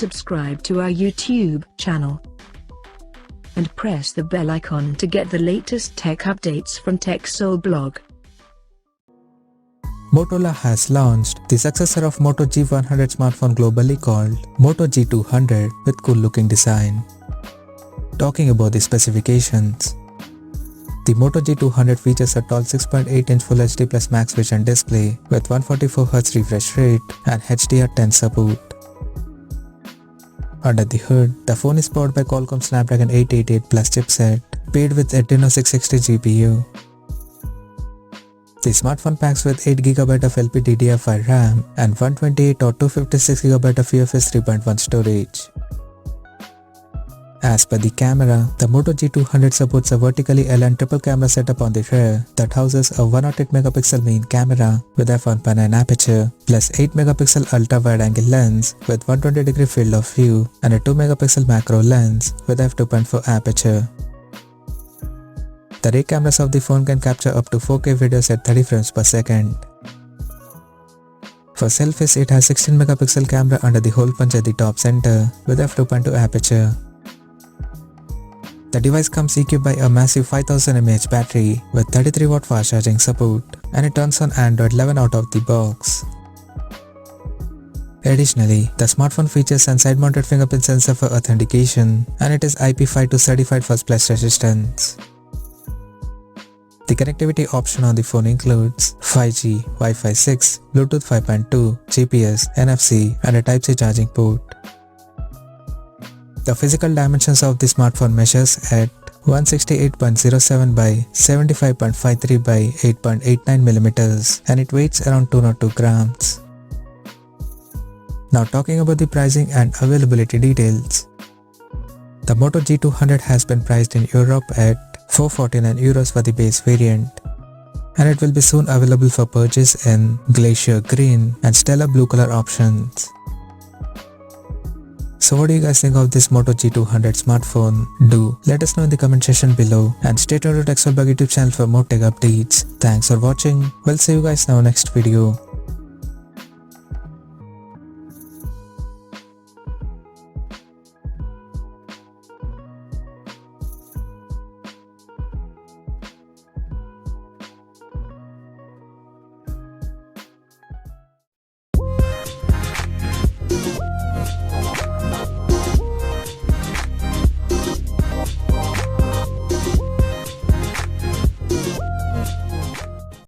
subscribe to our YouTube channel and press the bell icon to get the latest tech updates from TechSole Blog. Motorola has launched the successor of Moto G100 smartphone globally called Moto G200 with cool looking design. Talking about the specifications, the Moto G200 features a tall 6.8-inch Full HD Plus Max Vision display with 144Hz refresh rate and HDR10 support. Under the hood, the phone is powered by Qualcomm Snapdragon 888 Plus chipset, paired with Adreno 660 GPU. The smartphone packs with 8GB of LPDDR5 RAM and 128 or 256GB of UFS 3.1 storage. As per the camera, the Moto G200 supports a vertically aligned triple camera setup on the rear that houses a 108MP main camera with f1.9 aperture plus 8MP ultra wide-angle lens with 120° field of view and a 2MP macro lens with f2.4 aperture. The rear cameras of the phone can capture up to 4K videos at 30 frames per second. For selfies, it has 16MP camera under the hole punch at the top center with f2.2 aperture. The device comes equipped by a massive 5000 mAh battery with 33W fast charging support, and it runs on Android 11 out of the box. Additionally, the smartphone features a side-mounted fingerprint sensor for authentication, and it is IP52 certified for splash resistance. The connectivity option on the phone includes 5G, Wi-Fi 6, Bluetooth 5.2, GPS, NFC, and a Type-C charging port. The physical dimensions of the smartphone measures at 168.07 by 75.53 by 8.89mm and it weighs around 202 grams. Now talking about the pricing and availability details. The Moto G200 has been priced in Europe at €449 for the base variant, and it will be soon available for purchase in Glacier Green and Stellar Blue color options. So what do you guys think of this Moto G200 smartphone? Do let us know in the comment section below and stay tuned to TechSole Blog YouTube channel for more tech updates. Thanks for watching. We'll see you guys now next video.